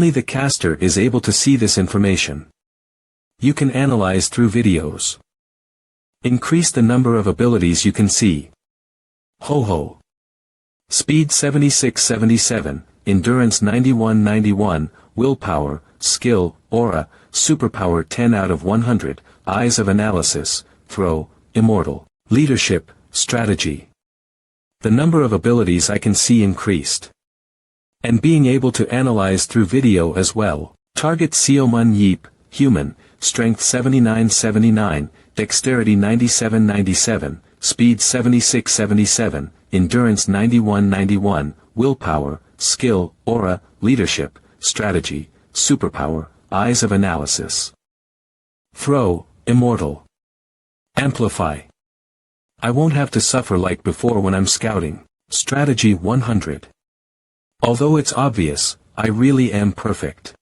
Only the caster is able to see this information. You can analyze through videos. Increase the number of abilities you can see. Ho ho. Speed 76-77, Endurance 91-91, Willpower, Skill, Aura, Superpower 10 out of 100, Eyes of Analysis, Throw, Immortal, Leadership, Strategy. The number of abilities I can see increased. And being able to analyze through video as well. Target Seomun Yeep, Human, Strength 79-79, Dexterity 97-97, Speed 76-77, Endurance 91-91, Willpower, Skill, Aura, Leadership, Strategy, Superpower, Eyes of Analysis. Throw, Immortal. Amplify. I won't have to suffer like before when I'm scouting. Strategy 100. Although it's obvious, I really am perfect.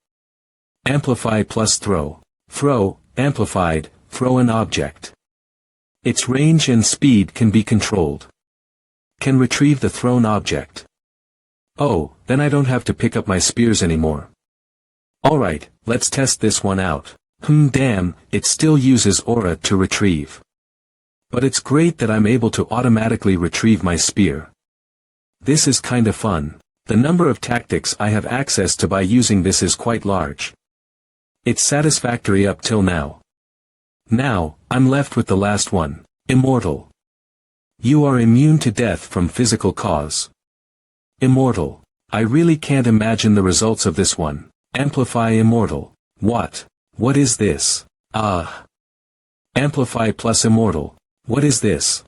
Amplify plus throw. Throw, amplified, throw an object. Its range and speed can be controlled. Can retrieve the thrown object. Oh, then I don't have to pick up my spears anymore. Alright, let's test this one out. Damn, it still uses aura to retrieve. But it's great that I'm able to automatically retrieve my spear. This is kinda fun. The number of tactics I have access to by using this is quite large. It's satisfactory up till now. Now, I'm left with the last one. Immortal. You are immune to death from physical cause. Immortal. I really can't imagine the results of this one. Amplify Immortal. What? What is this? Amplify plus Immortal. What is this?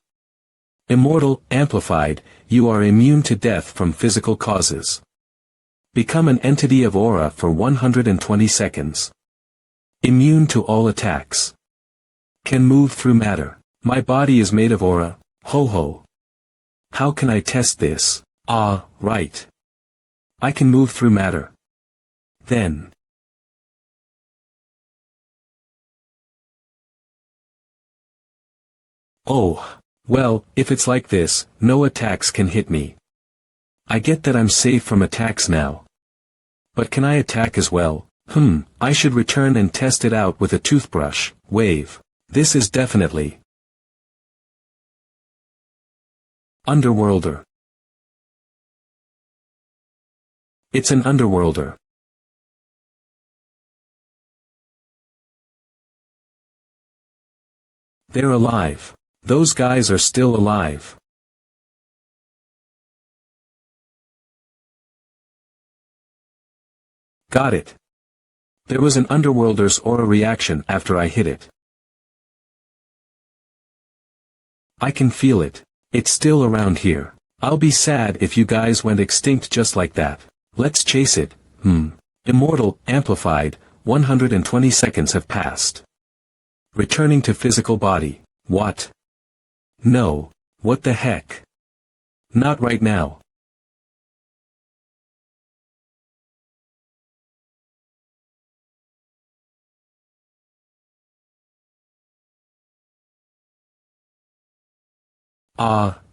Immortal, amplified, you are immune to death from physical causes. Become an entity of aura for 120 seconds. Immune to all attacks. Can move through matter. My body is made of aura. Ho ho. How can I test this? Right. I can move through matter. Then. Oh. Well, if it's like this, no attacks can hit me. I get that I'm safe from attacks now. But can I attack as well? I should return and test it out with a toothbrush. Wave. This is definitely Underworlder. It's an Underworlder. They're alive. Those guys are still alive. Got it. There was an Underworlder's aura reaction after I hit it. I can feel it. It's still around here. I'll be sad if you guys went extinct just like that. Let's chase it. Immortal, amplified, 120 seconds have passed. Returning to physical body. What? No. What the heck? Not right now.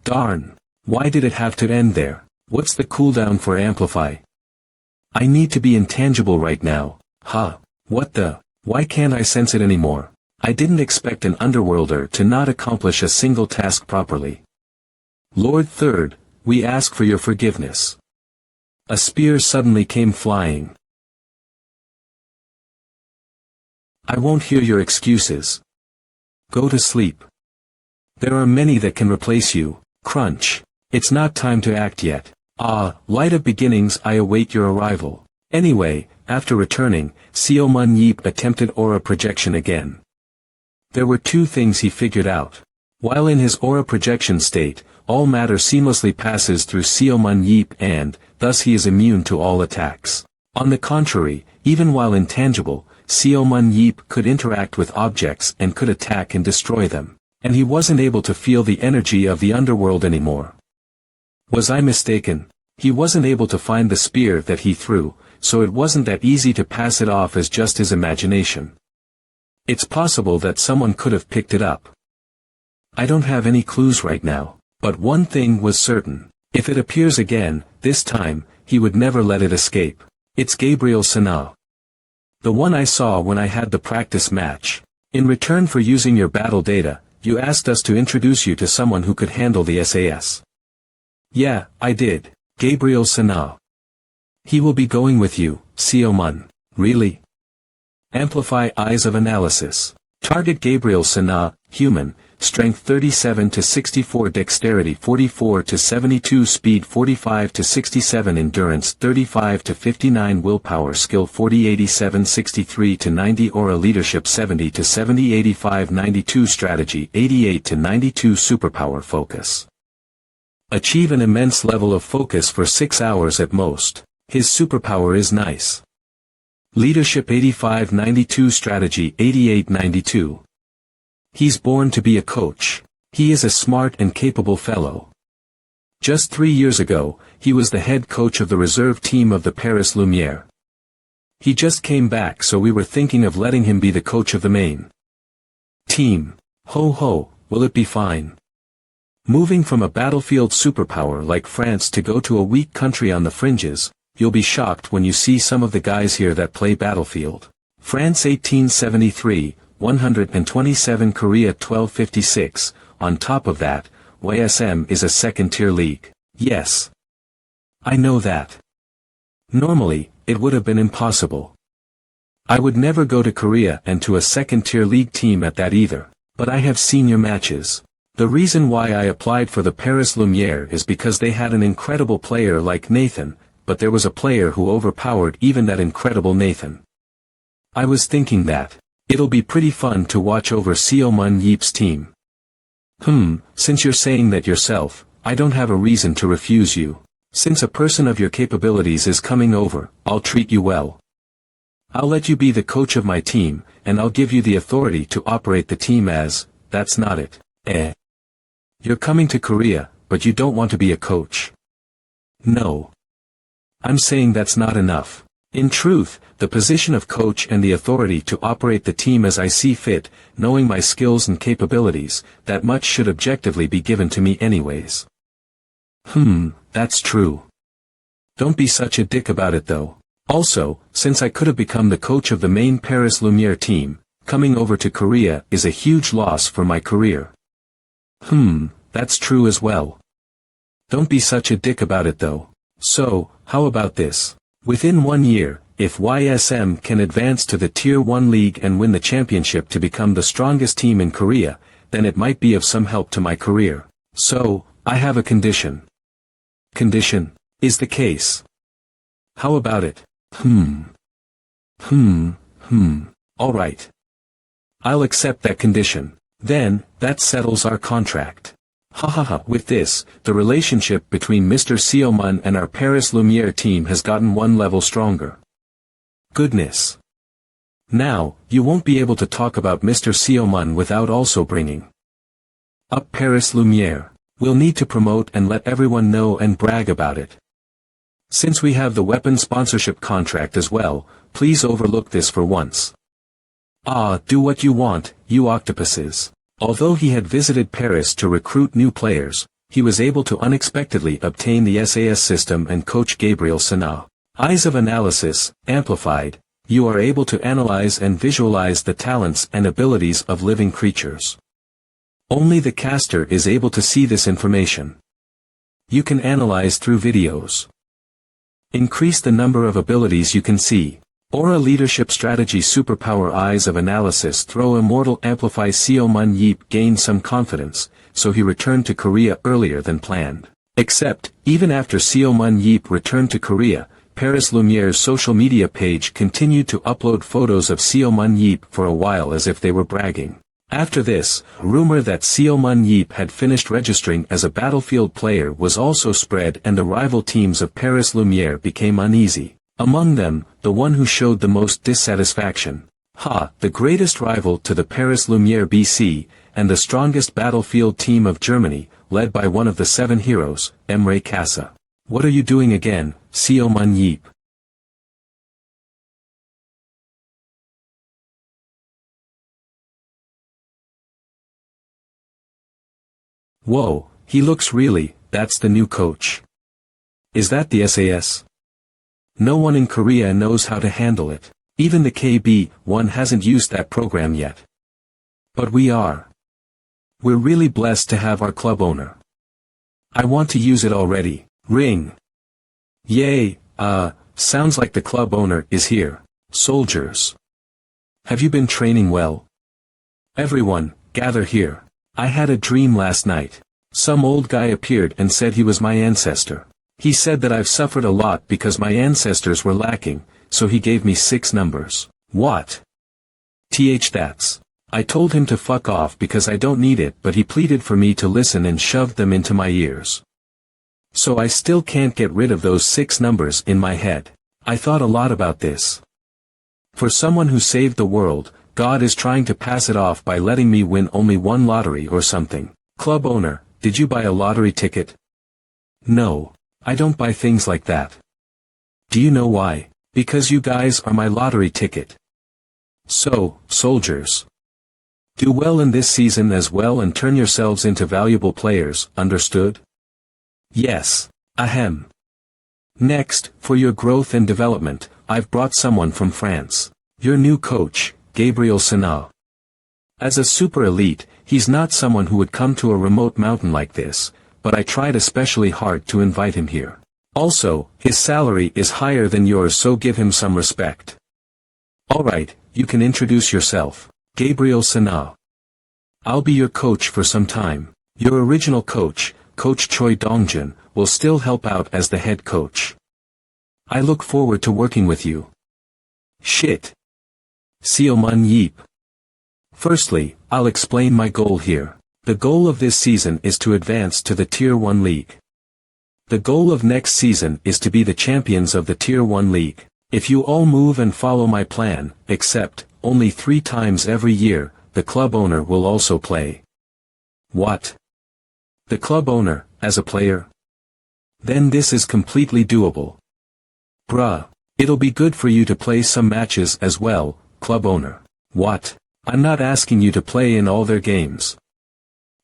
Darn. Why did it have to end there? What's the cooldown for amplify? I need to be intangible right now. What the? Why can't I sense it anymore? I didn't expect an Underworlder to not accomplish a single task properly. Lord Third, we ask for your forgiveness. A spear suddenly came flying. I won't hear your excuses. Go to sleep. There are many that can replace you. Crunch. It's not time to act yet. Light of beginnings, I await your arrival. Anyway, after returning, Seomun Yeep attempted aura projection again. There were two things he figured out. While in his aura projection state, all matter seamlessly passes through Seomun Yeep and, thus he is immune to all attacks. On the contrary, even while intangible, Seomun Yeep could interact with objects and could attack and destroy them. And he wasn't able to feel the energy of the underworld anymore. Was I mistaken? He wasn't able to find the spear that he threw, so it wasn't that easy to pass it off as just his imagination. It's possible that someone could have picked it up. I don't have any clues right now, but one thing was certain. If it appears again, this time, he would never let it escape. It's Gabriel Sana. The one I saw when I had the practice match. In return for using your battle data, you asked us to introduce you to someone who could handle the SAS. Yeah, I did. Gabriel Sana. He will be going with you, Seomun. Really? Amplify Eyes of Analysis. Target Gabriel Sana, human, strength 37 to 64, dexterity 44 to 72, speed 45 to 67, endurance 35 to 59, willpower, skill 40, 87, 63 to 90, aura, leadership 70 to 70, 85, 92, strategy 88 to 92, superpower, focus. Achieve an immense level of focus for 6 hours at most. His superpower is nice. Leadership 85-92, strategy 88-92. He's born to be a coach. He is a smart and capable fellow. Just 3 years ago, he was the head coach of the reserve team of the Paris Lumiere. He just came back, so we were thinking of letting him be the coach of the main team. Ho ho, will it be fine? Moving from a battlefield superpower like France to go to a weak country on the fringes, you'll be shocked when you see some of the guys here that play battlefield. France 1873, 127, Korea 1256, on top of that, YSM is a second-tier league. Yes. I know that. Normally, it would have been impossible. I would never go to Korea and to a second-tier league team at that either, but I have seen your matches. The reason why I applied for the Paris Lumiere is because they had an incredible player like Nathan, but there was a player who overpowered even that incredible Nathan. I was thinking that it'll be pretty fun to watch over Seomun Yeep's team. Since you're saying that yourself, I don't have a reason to refuse you. Since a person of your capabilities is coming over, I'll treat you well. I'll let you be the coach of my team, and I'll give you the authority to operate the team as, that's not it. You're coming to Korea, but you don't want to be a coach. No. I'm saying that's not enough. In truth, the position of coach and the authority to operate the team as I see fit, knowing my skills and capabilities, that much should objectively be given to me anyways. That's true. Don't be such a dick about it though. Also, since I could have become the coach of the main Paris Lumiere team, coming over to Korea is a huge loss for my career. That's true as well. Don't be such a dick about it though. So, how about this? Within 1 year, if YSM can advance to the Tier 1 league and win the championship to become the strongest team in Korea, then it might be of some help to my career. So, I have a condition. Condition? Is the case. How about it? Alright. I'll accept that condition. Then, that settles our contract. With this, the relationship between Mr. Seomun and our Paris Lumiere team has gotten one level stronger. Goodness. Now, you won't be able to talk about Mr. Seomun without also bringing up Paris Lumiere. We'll need to promote and let everyone know and brag about it. Since we have the weapon sponsorship contract as well, please overlook this for once. Do what you want, you octopuses. Although he had visited Paris to recruit new players, he was able to unexpectedly obtain the SAS system and coach Gabriel Sana. Eyes of Analysis, amplified, you are able to analyze and visualize the talents and abilities of living creatures. Only the caster is able to see this information. You can analyze through videos. Increase the number of abilities you can see. Aura, leadership, strategy, superpower, Eyes of Analysis, throw immortal, amplify. Seomun Yeep gained some confidence, so he returned to Korea earlier than planned. Except, even after Seomun Yeep returned to Korea, Paris Lumiere's social media page continued to upload photos of Seomun Yeep for a while as if they were bragging. After this, rumor that Seomun Yeep had finished registering as a battlefield player was also spread, and the rival teams of Paris Lumiere became uneasy. Among them, the one who showed the most dissatisfaction. The greatest rival to the Paris Lumiere BC, and the strongest battlefield team of Germany, led by one of the 7 heroes, Emre Kasa. What are you doing again, Seomun Yeep? Whoa, he looks really, that's the new coach. Is that the SAS? No one in Korea knows how to handle it. Even the KB1 hasn't used that program yet. But we are. We're really blessed to have our club owner. I want to use it already. Ring. Yay, sounds like the club owner is here. Soldiers. Have you been training well? Everyone, gather here. I had a dream last night. Some old guy appeared and said he was my ancestor. He said that I've suffered a lot because my ancestors were lacking, so he gave me 6 numbers. What? That's. I told him to fuck off because I don't need it, but he pleaded for me to listen and shoved them into my ears. So I still can't get rid of those 6 numbers in my head. I thought a lot about this. For someone who saved the world, God is trying to pass it off by letting me win only one lottery or something. Club owner, did you buy a lottery ticket? No. I don't buy things like that. Do you know why? Because you guys are my lottery ticket. So, soldiers. Do well in this season as well and turn yourselves into valuable players, understood? Yes. Ahem. Next, for your growth and development, I've brought someone from France. Your new coach, Gabriel Sana. As a super elite, he's not someone who would come to a remote mountain like this, but I tried especially hard to invite him here. Also, his salary is higher than yours, so give him some respect. Alright, you can introduce yourself. Gabriel Sana. I'll be your coach for some time. Your original coach, Coach Choi Dongjun, will still help out as the head coach. I look forward to working with you. Shit. Seomun Yeep. Firstly, I'll explain my goal here. The goal of this season is to advance to the Tier 1 League. The goal of next season is to be the champions of the Tier 1 League. If you all move and follow my plan, except, only 3 times every year, the club owner will also play. What? The club owner, as a player? Then this is completely doable. Bruh. It'll be good for you to play some matches as well, club owner. What? I'm not asking you to play in all their games.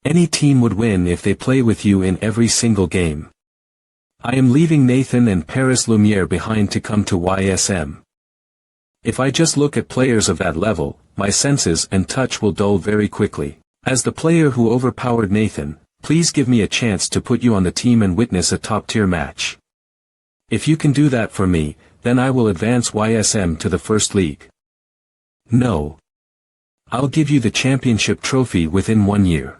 Any team would win if they play with you in every single game. I am leaving Nathan and Paris Lumiere behind to come to YSM. If I just look at players of that level, my senses and touch will dull very quickly. As the player who overpowered Nathan, please give me a chance to put you on the team and witness a top-tier match. If you can do that for me, then I will advance YSM to the first league. No. I'll give you the championship trophy within 1 year.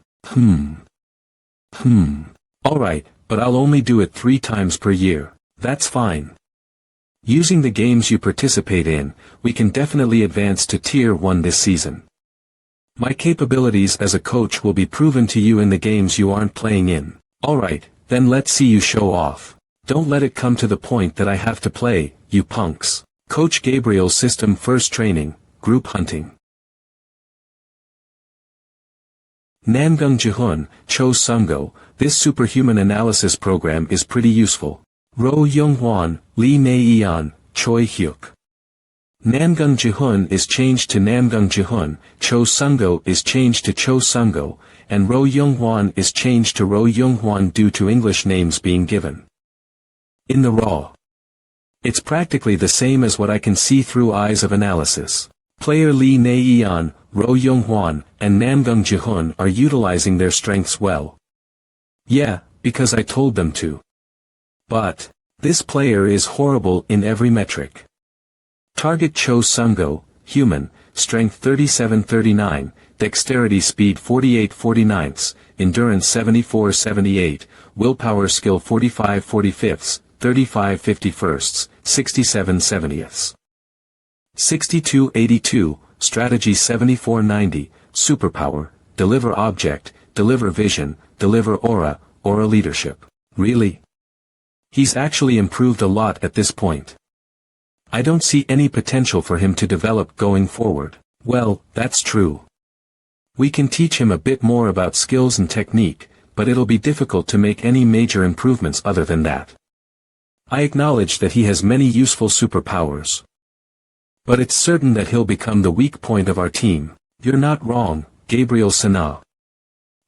Alright, but I'll only do it 3 times per year. That's fine. Using the games you participate in, we can definitely advance to Tier 1 this season. My capabilities as a coach will be proven to you in the games you aren't playing in. Alright, then let's see you show off. Don't let it come to the point that I have to play, you punks. Coach Gabriel's System First Training, Group Hunting. Namgung Jihun, Cho Sungo, this superhuman analysis program is pretty useful. Ro Younghwan, Lee Mei-yeon, Choi Hyuk. Namgung Jihun is changed to Namgung Jihun, Cho Sungo is changed to Cho Sungo, and Ro Younghwan is changed to Ro Younghwan due to English names being given. In the raw. It's practically the same as what I can see through eyes of analysis. Player Lee Mei-yeon, Ro Younghwan, and Namgung Jihun are utilizing their strengths well. Yeah, because I told them to. But, this player is horrible in every metric. Target Cho Sungo, Human, Strength 37-39, Dexterity Speed 48-49, Endurance 74-78, Willpower Skill 45-45, 35-51, 67-70. 62-82, Strategy 74-90, Superpower, Deliver Object, Deliver Vision, Deliver Aura, Aura Leadership. Really? He's actually improved a lot at this point. I don't see any potential for him to develop going forward. Well, that's true. We can teach him a bit more about skills and technique, but it'll be difficult to make any major improvements other than that. I acknowledge that he has many useful superpowers. But it's certain that he'll become the weak point of our team. You're not wrong, Gabriel Sana.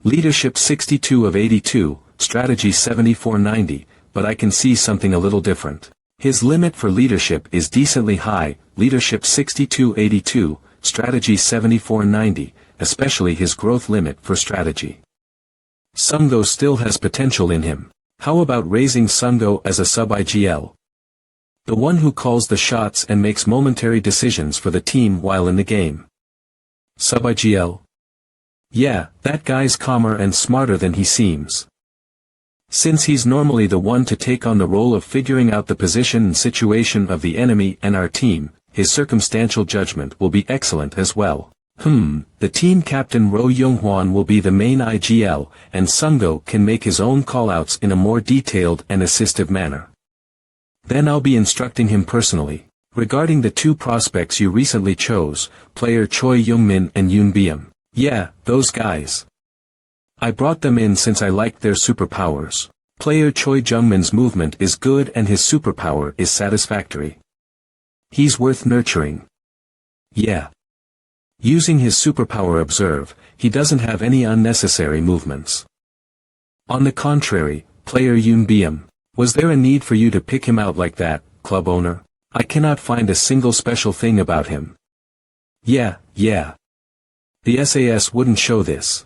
Leadership 62 of 82, Strategy 74-90, but I can see something a little different. His limit for leadership is decently high, leadership 6282, strategy 7490, especially his growth limit for strategy. Sungo still has potential in him. How about raising Sungo as a sub-IGL? The one who calls the shots and makes momentary decisions for the team while in the game. Sub-IGL? Yeah, that guy's calmer and smarter than he seems. Since he's normally the one to take on the role of figuring out the position and situation of the enemy and our team, his circumstantial judgment will be excellent as well. The team captain Ro Younghwan will be the main IGL, and Sungo can make his own callouts in a more detailed and assistive manner. Then I'll be instructing him personally. Regarding the two prospects you recently chose, player Choi Youngmin and Yoon Byum. Yeah, those guys. I brought them in since I liked their superpowers. Player Choi Jungmin's movement is good and his superpower is satisfactory. He's worth nurturing. Yeah. Using his superpower observe, he doesn't have any unnecessary movements. On the contrary, player Yoon Byum, was there a need for you to pick him out like that, club owner? I cannot find a single special thing about him. Yeah. The SAS wouldn't show this.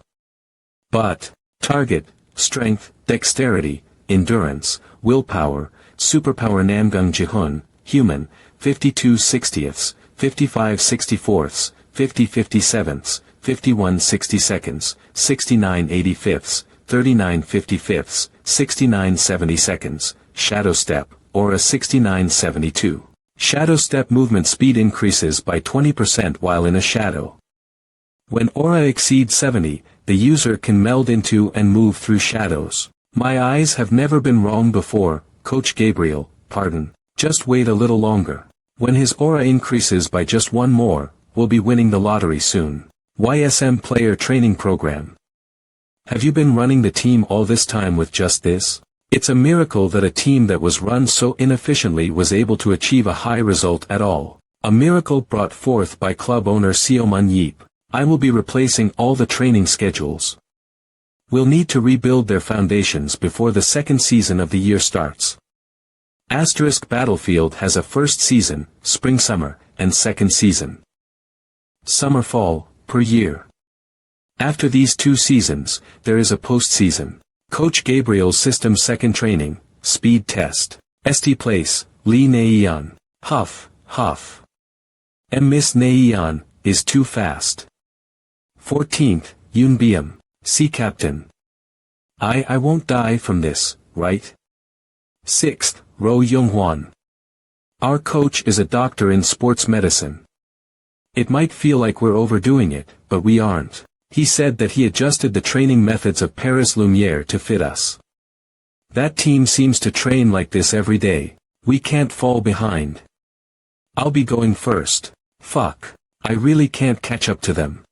But, target, strength, dexterity, endurance, willpower, superpower Namgung Jihun, human, 52 60ths, 55 64ths, 50 57ths, 51 62nds, 69 85ths, 39 55ths, 69 72nds, shadow step, aura 69 72. Shadow step movement speed increases by 20% while in a shadow. When aura exceeds 70, the user can meld into and move through shadows. My eyes have never been wrong before, Coach Gabriel, pardon. Just wait a little longer. When his aura increases by just one more, we'll be winning the lottery soon. YSM player training program. Have you been running the team all this time with just this? It's a miracle that a team that was run so inefficiently was able to achieve a high result at all. A miracle brought forth by club owner Seo Mun-yeep. I will be replacing all the training schedules. We'll need to rebuild their foundations before the second season of the year starts. Asterisk Battlefield has a first season, spring-summer, and second season. Summer-fall, per year. After these two seasons, there is a post-season. Coach Gabriel's system second training, speed test. St. Place, Lee Naeon. Huff. Miss Naeon, is too fast. 14th, Yoon Byum, Sea Captain. I won't die from this, right? 6th, Ro Younghwan. Our coach is a doctor in sports medicine. It might feel like we're overdoing it, but we aren't. He said that he adjusted the training methods of Paris Lumiere to fit us. That team seems to train like this every day. We can't fall behind. I'll be going first. Fuck. I really can't catch up to them.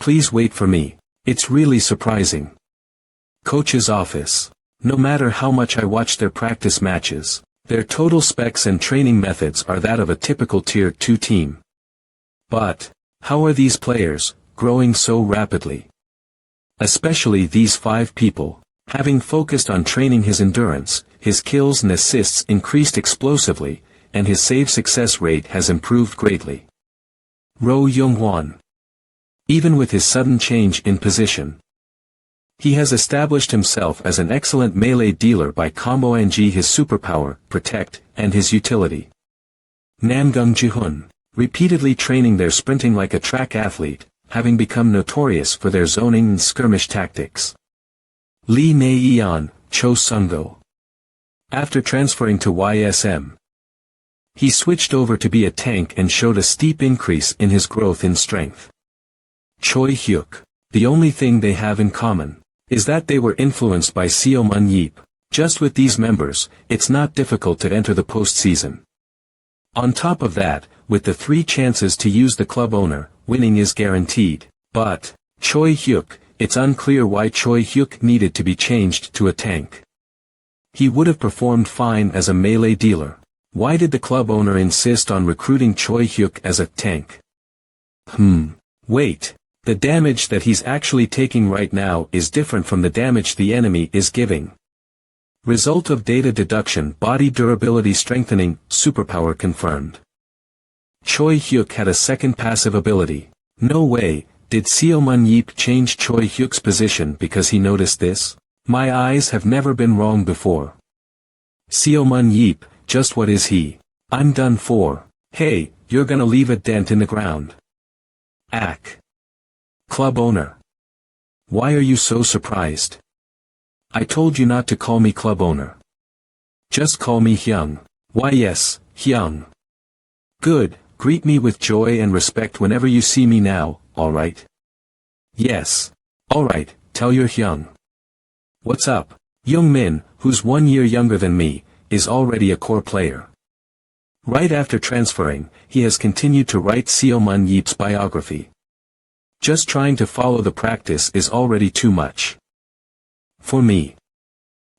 Please wait for me. It's really surprising. Coach's office. No matter how much I watch their practice matches, their total specs and training methods are that of a typical Tier 2 team. But, how are these players growing so rapidly? Especially these 5 people. Having focused on training his endurance, his kills and assists increased explosively, and his save success rate has improved greatly. Ro Younghwan. Even with his sudden change in position, he has established himself as an excellent melee dealer by comboing his superpower, protect, and his utility. Namgung Jihun. Repeatedly training their sprinting like a track athlete, having become notorious for their zoning and skirmish tactics. Lee Naeon, Cho Sungo. After transferring to YSM, he switched over to be a tank and showed a steep increase in his growth in strength. Choi Hyuk. The only thing they have in common is that they were influenced by Seo Mun-yeep. Just with these members, it's not difficult to enter the postseason. On top of that, with the 3 chances to use the club owner, winning is guaranteed. But, Choi Hyuk, it's unclear why Choi Hyuk needed to be changed to a tank. He would have performed fine as a melee dealer. Why did the club owner insist on recruiting Choi Hyuk as a tank? Wait. The damage that he's actually taking right now is different from the damage the enemy is giving. Result of data deduction, body durability strengthening, superpower confirmed. Choi Hyuk had a second passive ability. No way, did Seo Man Yeep change Choi Hyuk's position because he noticed this? My eyes have never been wrong before. Seo Man Yeep, just what is he? I'm done for. Hey, you're gonna leave a dent in the ground. Ack. Club owner. Why are you so surprised? I told you not to call me club owner. Just call me Hyung. Why yes, Hyung. Good, greet me with joy and respect whenever you see me now, alright? Yes. Alright, tell your Hyung. What's up? Young Min, who's 1 year younger than me, is already a core player. Right after transferring, he has continued to write Seo Man Yeep's biography. Just trying to follow the practice is already too much. For me.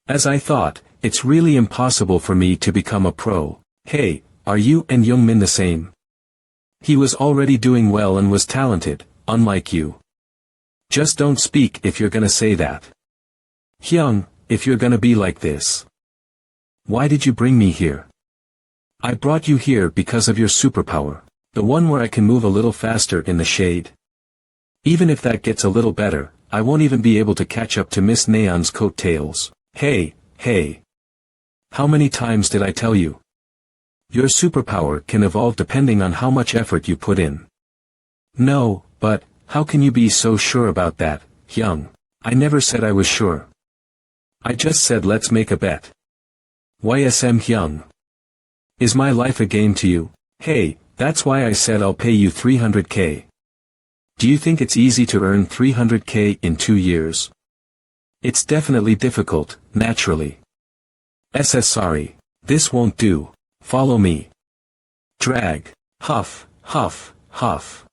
As I thought, it's really impossible for me to become a pro. Hey, are you and Young Min the same? He was already doing well and was talented, unlike you. Just don't speak if you're gonna say that. Hyung, if you're gonna be like this. Why did you bring me here? I brought you here because of your superpower. The one where I can move a little faster in the shade. Even if that gets a little better, I won't even be able to catch up to Miss Neon's coattails. Hey, hey. How many times did I tell you? Your superpower can evolve depending on how much effort you put in. No, but, how can you be so sure about that, Hyung? I never said I was sure. I just said let's make a bet. YSM Hyung. Is my life a game to you? Hey, that's why I said I'll pay you 300k. Do you think it's easy to earn 300k in 2 years? It's definitely difficult, naturally. Sorry. This won't do. Follow me. Drag. Huff, huff, huff.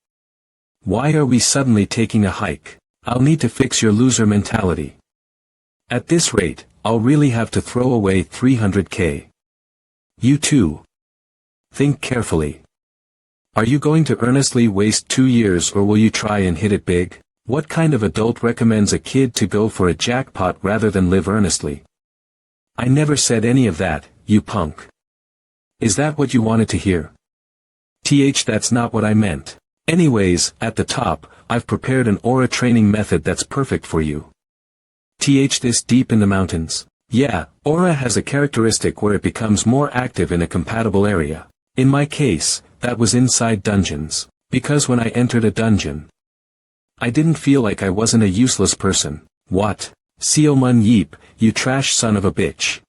Why are we suddenly taking a hike? I'll need to fix your loser mentality. At this rate, I'll really have to throw away 300k. You too. Think carefully. Are you going to earnestly waste 2 years or will you try and hit it big? What kind of adult recommends a kid to go for a jackpot rather than live earnestly? I never said any of that, you punk. Is that what you wanted to hear? That's not what I meant. Anyways, at the top, I've prepared an aura training method that's perfect for you. This deep in the mountains. Yeah, aura has a characteristic where it becomes more active in a compatible area. In my case, that was inside dungeons. Because when I entered a dungeon, I didn't feel like I wasn't a useless person. What? Seo Man Yeep, you trash son of a bitch.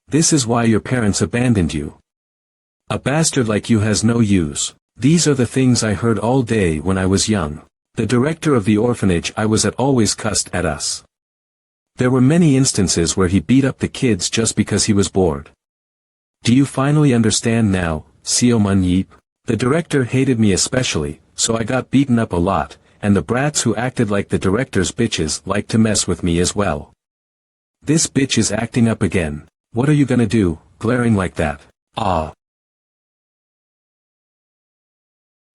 This is why your parents abandoned you. A bastard like you has no use. These are the things I heard all day when I was young. The director of the orphanage I was at always cussed at us. There were many instances where he beat up the kids just because he was bored. Do you finally understand now, Seo Man Yeep? The director hated me especially, so I got beaten up a lot, and the brats who acted like the director's bitches liked to mess with me as well. This bitch is acting up again. What are you gonna do, glaring like that? Ah.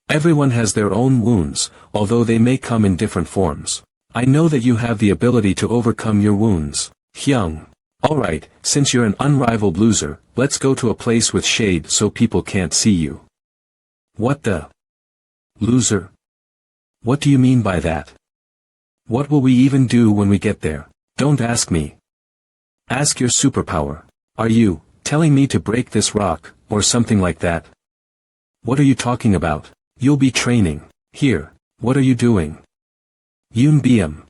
Everyone has their own wounds, although they may come in different forms. I know that you have the ability to overcome your wounds, Hyung. Alright, since you're an unrivaled loser, let's go to a place with shade so people can't see you. What the? Loser? What do you mean by that? What will we even do when we get there? Don't ask me. Ask your superpower. Are you telling me to break this rock, or something like that? What are you talking about? You'll be training. Here, what are you doing? Yoon Byum.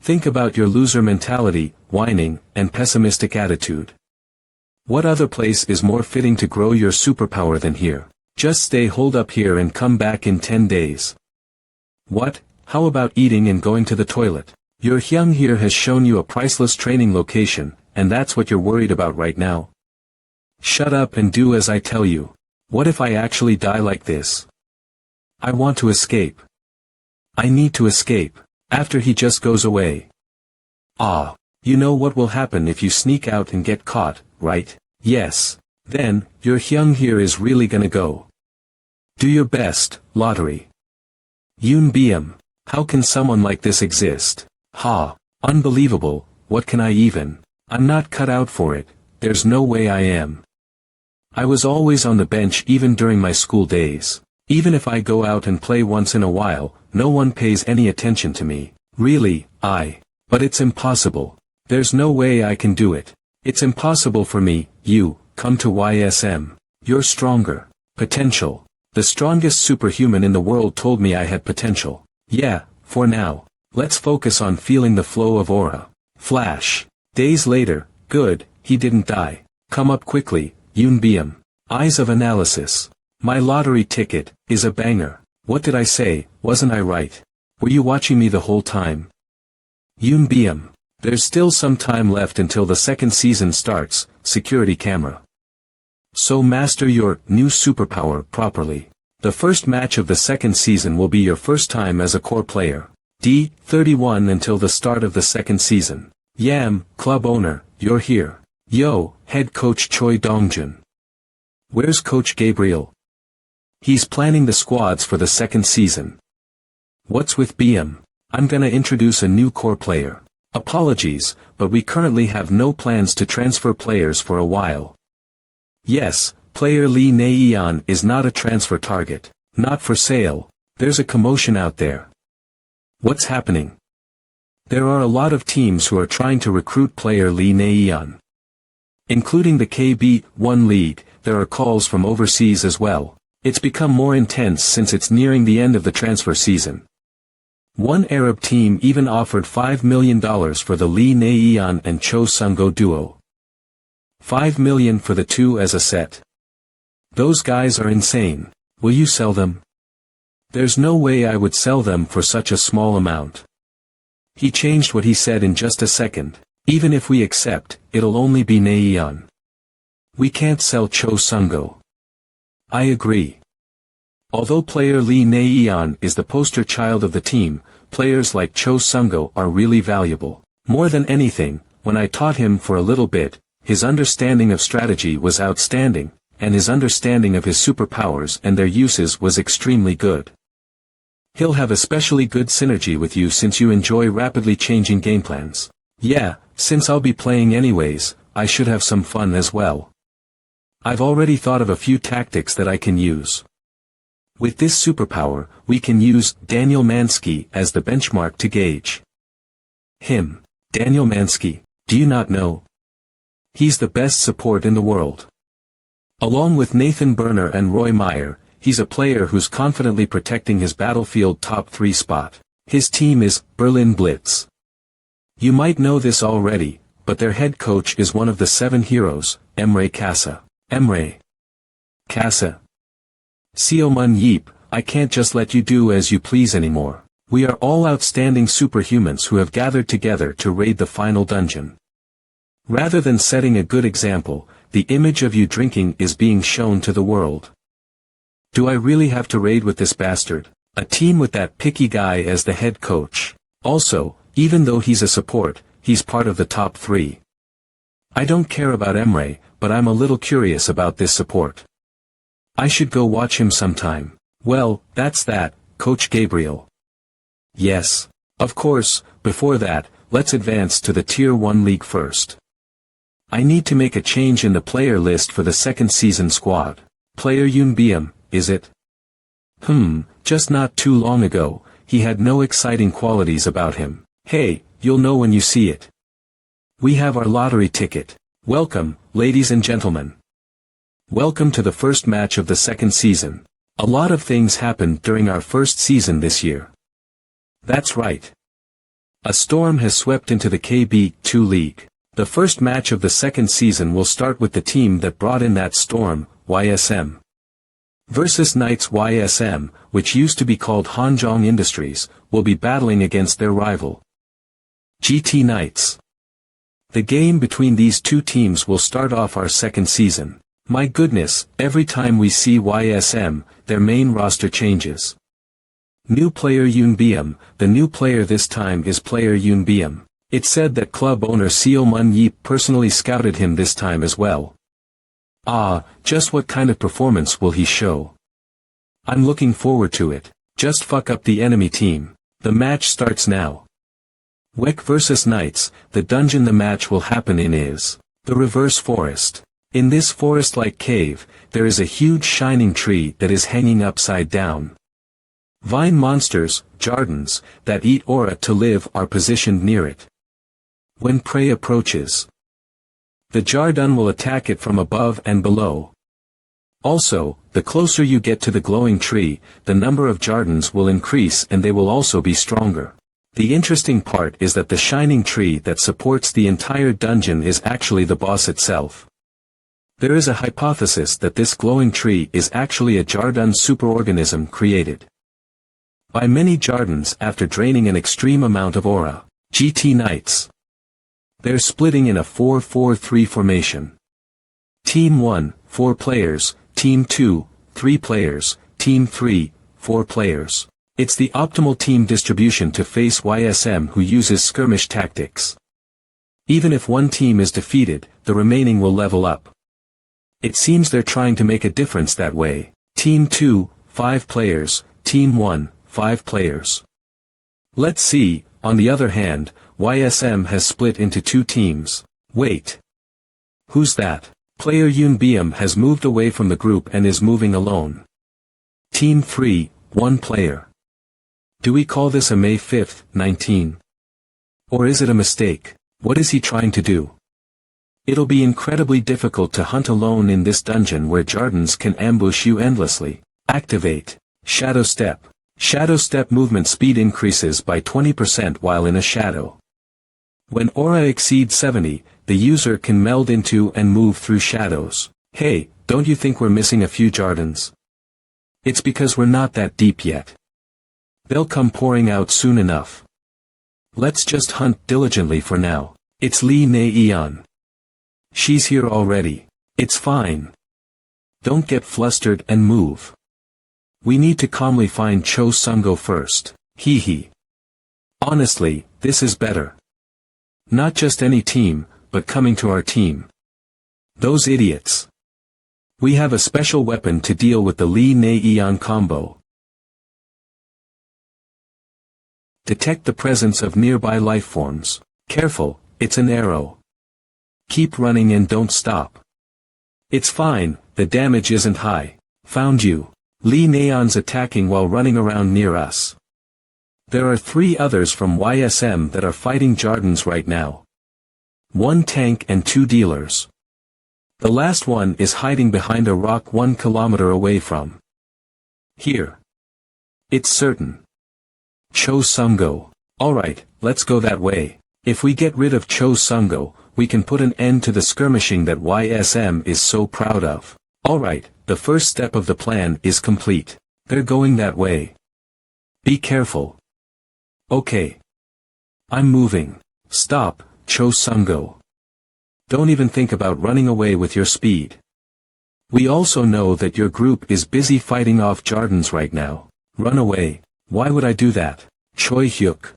Think about your loser mentality, whining, and pessimistic attitude. What other place is more fitting to grow your superpower than here? Just stay holed up here and come back in 10 days. What? How about eating and going to the toilet? Your Hyung here has shown you a priceless training location, and that's what you're worried about right now? Shut up and do as I tell you. What if I actually die like this? I want to escape. I need to escape. After he just goes away. Ah. You know what will happen if you sneak out and get caught, right? Yes. Then, your Hyung here is really gonna go. Do your best, lottery. Yoon Byum. How can someone like this exist? Ha. Unbelievable, what can I even? I'm not cut out for it, there's no way I am. I was always on the bench even during my school days. Even if I go out and play once in a while, no one pays any attention to me. Really, But it's impossible. There's no way I can do it. It's impossible for me. You, come to YSM. You're stronger. Potential. The strongest superhuman in the world told me I had potential. Yeah, for now. Let's focus on feeling the flow of aura. Flash. Days later, good, he didn't die. Come up quickly, Yoonbeom. Eyes of analysis. My lottery ticket is a banger. What did I say, wasn't I right? Were you watching me the whole time? Yoonbeom. There's still some time left until the second season starts, security camera. So master your new superpower properly. The first match of the second season will be your first time as a core player. D31 until the start of the second season. Yam, club owner, you're here. Yo, head coach Choi Dongjun. Where's Coach Gabriel? He's planning the squads for the second season. What's with BM? I'm gonna introduce a new core player. Apologies, but we currently have no plans to transfer players for a while. Yes, player Lee Naeon is not a transfer target. Not for sale. There's a commotion out there. What's happening? There are a lot of teams who are trying to recruit player Lee Naeon. Including the KB1 League, there are calls from overseas as well. It's become more intense since it's nearing the end of the transfer season. One Arab team even offered $5 million for the Lee Naeon and Cho Sung-go duo. $5 million for the two as a set. Those guys are insane. Will you sell them? There's no way I would sell them for such a small amount. He changed what he said in just a second. Even if we accept, it'll only be Naeon. We can't sell Cho Sung-go. I agree. Although player Lee Naeon is the poster child of the team, players like Cho Sung-go are really valuable. More than anything, when I taught him for a little bit, his understanding of strategy was outstanding, and his understanding of his superpowers and their uses was extremely good. He'll have especially good synergy with you since you enjoy rapidly changing game plans. Yeah, since I'll be playing anyways, I should have some fun as well. I've already thought of a few tactics that I can use. With this superpower, we can use Daniel Mansky as the benchmark to gauge him. Daniel Mansky, do you not know? He's the best support in the world. Along with Nathan Burner and Roy Meyer, he's a player who's confidently protecting his battlefield top 3 spot. His team is Berlin Blitz. You might know this already, but their head coach is one of the 7 heroes, Emre Kasa. Emre Kasa. Seomun Yeep, I can't just let you do as you please anymore. We are all outstanding superhumans who have gathered together to raid the final dungeon. Rather than setting a good example, the image of you drinking is being shown to the world. Do I really have to raid with this bastard? A team with that picky guy as the head coach. Also, even though he's a support, he's part of the top 3. I don't care about Emre, but I'm a little curious about this support. I should go watch him sometime. Well, that's that, Coach Gabriel. Yes. Of course, before that, let's advance to the Tier 1 League first. I need to make a change in the player list for the second season squad. Player Yoonbeom, is it? Just not too long ago, he had no exciting qualities about him. Hey, you'll know when you see it. We have our lottery ticket. Welcome, ladies and gentlemen. Welcome to the first match of the second season. A lot of things happened during our first season this year. That's right. A storm has swept into the KB2 League. The first match of the second season will start with the team that brought in that storm, YSM. Versus Knights YSM, which used to be called Hanjong Industries, will be battling against their rival, GT Knights. The game between these two teams will start off our second season. My goodness, every time we see YSM, their main roster changes. New player Yoonbeom, the new player this time is player Yoonbeom. It's said that club owner Seomun Yeep personally scouted him this time as well. Just what kind of performance will he show? I'm looking forward to it. Just fuck up the enemy team. The match starts now. Wek versus Knights, the dungeon the match will happen in is the Reverse Forest. In this forest-like cave, there is a huge shining tree that is hanging upside down. Vine monsters, Jardins, that eat aura to live are positioned near it. When prey approaches, the Jardin will attack it from above and below. Also, the closer you get to the glowing tree, the number of Jardins will increase and they will also be stronger. The interesting part is that the shining tree that supports the entire dungeon is actually the boss itself. There is a hypothesis that this glowing tree is actually a Jardin superorganism created by many Jardins after draining an extreme amount of aura. GT Knights. They're splitting in a 4-4-3 formation. Team 1, 4 players, Team 2, 3 players, Team 3, 4 players. It's the optimal team distribution to face YSM who uses skirmish tactics. Even if one team is defeated, the remaining will level up. It seems they're trying to make a difference that way. Team 2, 5 players, Team 1, 5 players. Let's see, on the other hand, YSM has split into 2 teams. Wait. Who's that? Player Yoon Beam has moved away from the group and is moving alone. Team 3, 1 player. Do we call this a May 5th, 19? Or is it a mistake? What is he trying to do? It'll be incredibly difficult to hunt alone in this dungeon where Jardins can ambush you endlessly. Activate. Shadow Step. Shadow Step movement speed increases by 20% while in a shadow. When aura exceeds 70, the user can meld into and move through shadows. Hey, don't you think we're missing a few Jardins? It's because we're not that deep yet. They'll come pouring out soon enough. Let's just hunt diligently for now. It's Lee Na-eon. She's here already. It's fine. Don't get flustered and move. We need to calmly find Cho Sungo first. Hee hee. Honestly, this is better. Not just any team, but coming to our team. Those idiots. We have a special weapon to deal with the Lee Na-eon combo. Detect the presence of nearby lifeforms. Careful, it's an arrow. Keep running and don't stop. It's fine, the damage isn't high. Found you. Lee Na-eon's attacking while running around near us. There are 3 others from YSM that are fighting Jardins right now. 1 tank and 2 dealers. The last one is hiding behind a rock 1 kilometer away from here. It's certain. Cho Sungo. Alright, let's go that way. If we get rid of Cho Sungo, we can put an end to the skirmishing that YSM is so proud of. Alright, the first step of the plan is complete. They're going that way. Be careful. Okay. I'm moving. Stop, Cho Sungo. Don't even think about running away with your speed. We also know that your group is busy fighting off Jardins right now. Run away. Why would I do that? Choi Hyuk.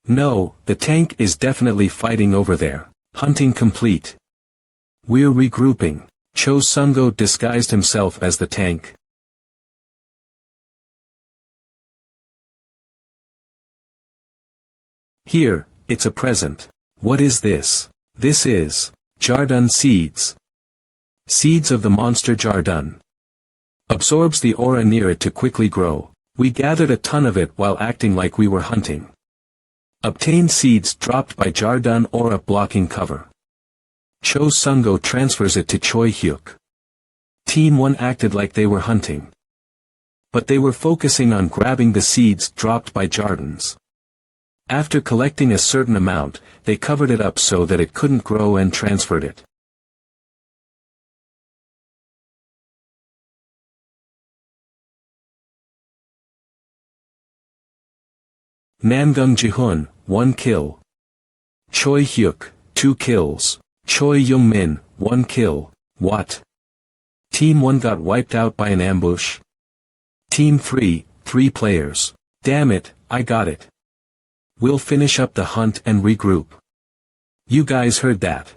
No, the tank is definitely fighting over there. Hunting complete. We're regrouping. Cho Sungo disguised himself as the tank. Here, it's a present. What is this? This is Jardin seeds. Seeds of the monster Jardin. Absorbs the aura near it to quickly grow. We gathered a ton of it while acting like we were hunting. Obtained seeds dropped by Jardin aura blocking cover. Cho Sungo transfers it to Choi Hyuk. Team 1 acted like they were hunting. But they were focusing on grabbing the seeds dropped by Jardins. After collecting a certain amount, they covered it up so that it couldn't grow and transferred it. Namgung Jihun, 1 kill. Choi Hyuk, 2 kills. Choi Young-min, 1 kill. What? Team 1 got wiped out by an ambush? Team 3, 3 players. Damn it, I got it. We'll finish up the hunt and regroup. You guys heard that.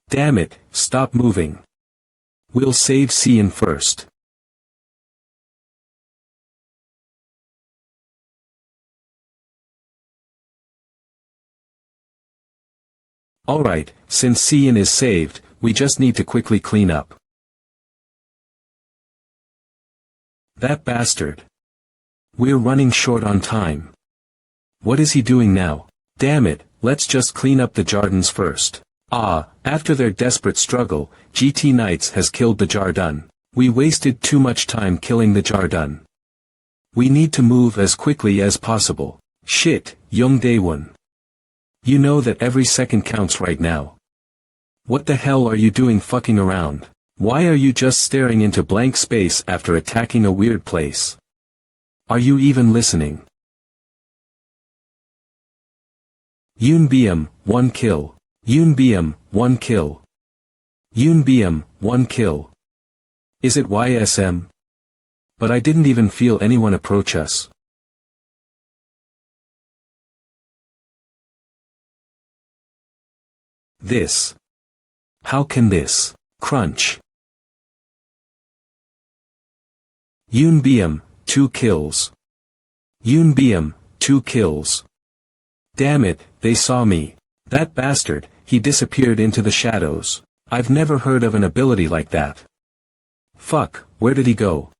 Damn it, stop moving. We'll save Cian first. Alright, since Cian is saved, we just need to quickly clean up. That bastard. We're running short on time. What is he doing now? Damn it, let's just clean up the Jardins first. After their desperate struggle, GT Knights has killed the Jardin. We wasted too much time killing the Jardin. We need to move as quickly as possible. Shit, Young Daewon. You know that every second counts right now. What the hell are you doing fucking around? Why are you just staring into blank space after attacking a weird place? Are you even listening? Yoon Byum, 1 kill. Yoon Byum, 1 kill. Yoon Byum, 1 kill. Is it YSM? But I didn't even feel anyone approach us. This. How can this? Crunch. Yoon Byum, 2 kills. Yoon Byum, 2 kills. Damn it, they saw me. That bastard, he disappeared into the shadows. I've never heard of an ability like that. Fuck, where did he go?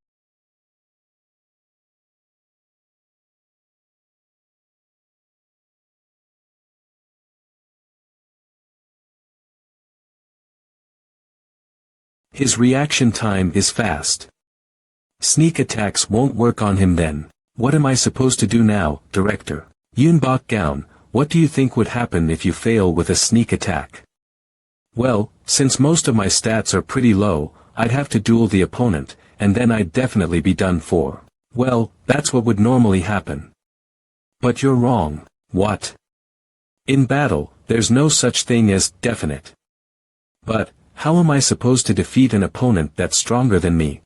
His reaction time is fast. Sneak attacks won't work on him then. What am I supposed to do now, Director? Yoon Bok-gaun, what do you think would happen if you fail with a sneak attack? Well, since most of my stats are pretty low, I'd have to duel the opponent, and then I'd definitely be done for. Well, that's what would normally happen. But you're wrong. What? In battle, there's no such thing as definite. But, how am I supposed to defeat an opponent that's stronger than me?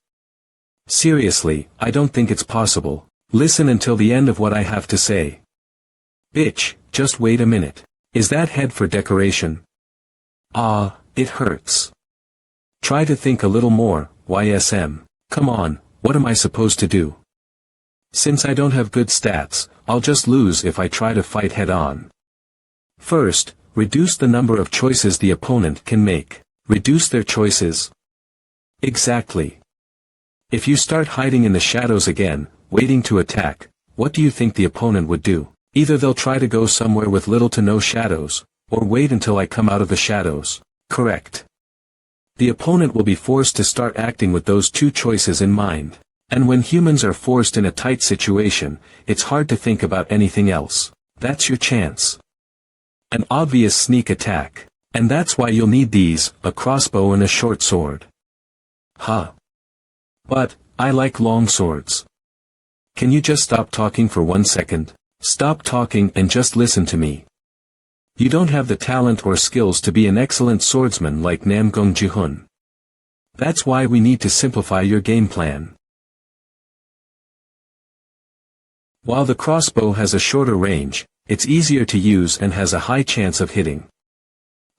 Seriously, I don't think it's possible. Listen until the end of what I have to say. Bitch, just wait a minute. Is that head for decoration? It hurts. Try to think a little more, YSM. Come on, what am I supposed to do? Since I don't have good stats, I'll just lose if I try to fight head-on. First, reduce the number of choices the opponent can make. Reduce their choices. Exactly. If you start hiding in the shadows again, waiting to attack, what do you think the opponent would do? Either they'll try to go somewhere with little to no shadows, or wait until I come out of the shadows. Correct. The opponent will be forced to start acting with those two choices in mind. And when humans are forced in a tight situation, it's hard to think about anything else. That's your chance. An obvious sneak attack. And that's why you'll need these, a crossbow and a short sword. Huh. But, I like long swords. Can you just stop talking for 1 second? Stop talking and just listen to me. You don't have the talent or skills to be an excellent swordsman like Namgung Ji-hun. That's why we need to simplify your game plan. While the crossbow has a shorter range, it's easier to use and has a high chance of hitting.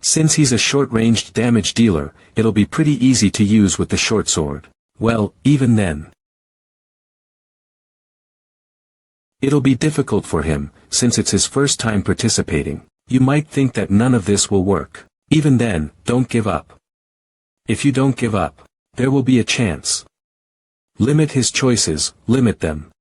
Since he's a short-ranged damage dealer, it'll be pretty easy to use with the short sword. Well, even then. It'll be difficult for him, since it's his first time participating. You might think that none of this will work. Even then, don't give up. If you don't give up, there will be a chance. Limit his choices, limit them.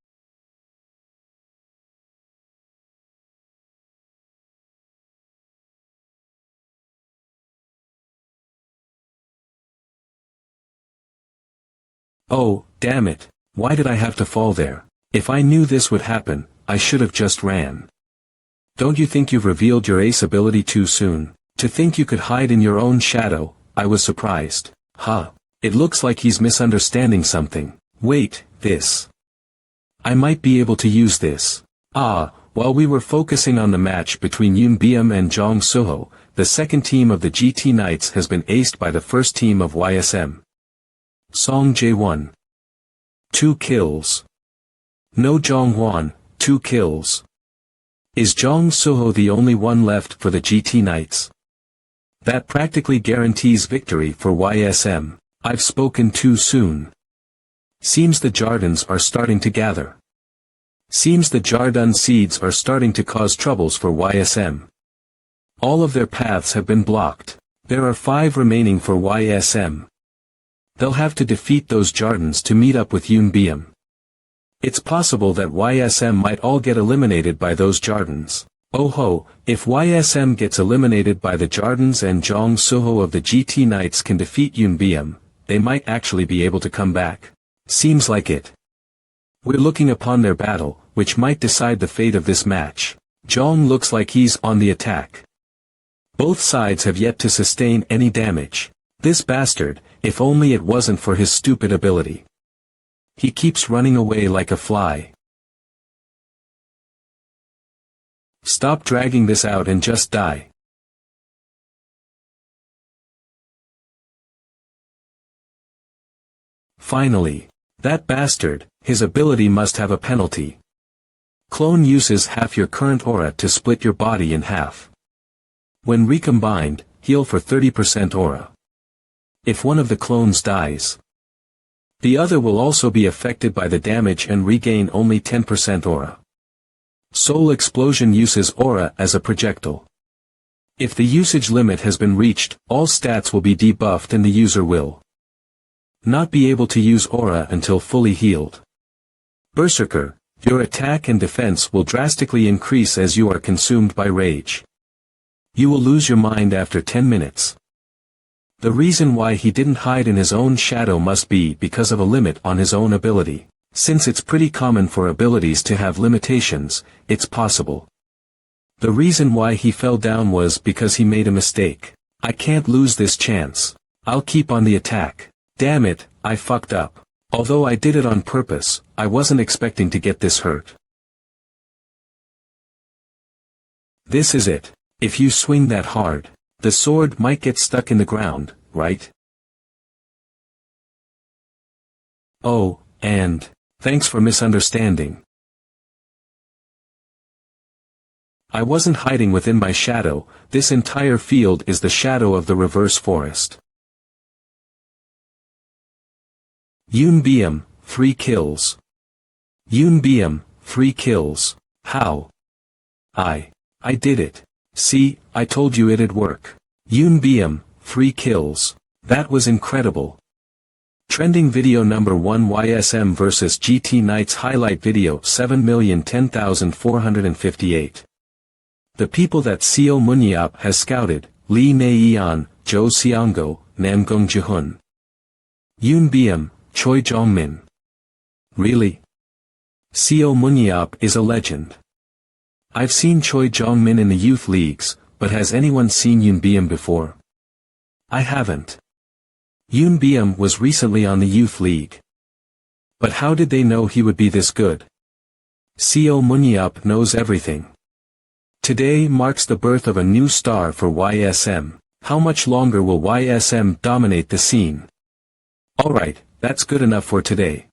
Oh, damn it, why did I have to fall there? If I knew this would happen, I should have just ran. Don't you think you've revealed your ace ability too soon? To think you could hide in your own shadow, I was surprised. Huh. It looks like he's misunderstanding something. Wait, this. I might be able to use this. While we were focusing on the match between Yoon Byum and Jong Suho, the second team of the GT Knights has been aced by the first team of YSM. Song Jae-won. 2 kills. No Jong-hwan, 2 kills. Is Jong Suho the only one left for the GT Knights? That practically guarantees victory for YSM. I've spoken too soon. Seems the Jardins are starting to gather. Seems the Jardin seeds are starting to cause troubles for YSM. All of their paths have been blocked. There are 5 remaining for YSM. They'll have to defeat those Jardins to meet up with Yunbium. It's possible that YSM might all get eliminated by those Jardins. Oh ho, if YSM gets eliminated by the Jardins and Zhang Suho of the GT Knights can defeat Yunbium, they might actually be able to come back. Seems like it. We're looking upon their battle, which might decide the fate of this match. Zhang looks like he's on the attack. Both sides have yet to sustain any damage. This bastard, if only it wasn't for his stupid ability. He keeps running away like a fly. Stop dragging this out and just die. Finally. That bastard, his ability must have a penalty. Clone uses half your current aura to split your body in half. When recombined, heal for 30% aura. If one of the clones dies, the other will also be affected by the damage and regain only 10% aura. Soul Explosion uses aura as a projectile. If the usage limit has been reached, all stats will be debuffed and the user will not be able to use aura until fully healed. Berserker, your attack and defense will drastically increase as you are consumed by rage. You will lose your mind after 10 minutes. The reason why he didn't hide in his own shadow must be because of a limit on his own ability. Since it's pretty common for abilities to have limitations, it's possible. The reason why he fell down was because he made a mistake. I can't lose this chance. I'll keep on the attack. Damn it, I fucked up. Although I did it on purpose, I wasn't expecting to get this hurt. This is it. If you swing that hard, the sword might get stuck in the ground, right? Oh, and thanks for misunderstanding. I wasn't hiding within my shadow, this entire field is the shadow of the reverse forest. Yunbium, 3 kills. Yunbium, 3 kills. How? I did it. See, I told you it'd work. Yunbium, 3 kills. That was incredible. Trending video number 1 YSM vs GT Knights highlight video 7,010,458. The people that Seo Munyap has scouted, Li Neian, Zhou Xianggo, Namgung Jihun. Yunbium, Choi Jongmin. Really? Seo Munyap is a legend. I've seen Choi Jongmin in the youth leagues, but has anyone seen Yunbium before? I haven't. Yunbium was recently on the youth league. But how did they know he would be this good? Seo Munyap knows everything. Today marks the birth of a new star for YSM. How much longer will YSM dominate the scene? Alright, that's good enough for today.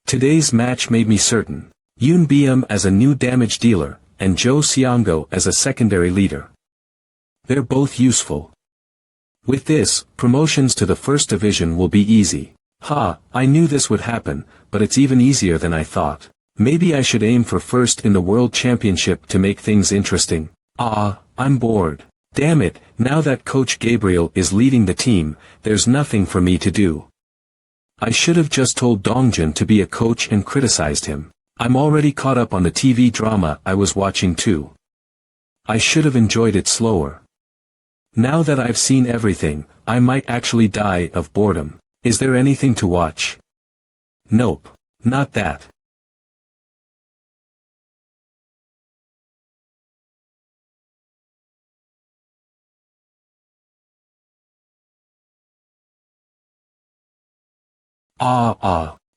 Today's match made me certain. Yunbium as a new damage dealer, and Zhou Xianggo as a secondary leader. They're both useful. With this, promotions to the first division will be easy. Ha, I knew this would happen, but it's even easier than I thought. Maybe I should aim for first in the World Championship to make things interesting. I'm bored. Damn it, now that Coach Gabriel is leading the team, there's nothing for me to do. I should have just told Dongjun to be a coach and criticized him. I'm already caught up on the TV drama I was watching too. I should have enjoyed it slower. Now that I've seen everything, I might actually die of boredom. Is there anything to watch? Nope. Not that.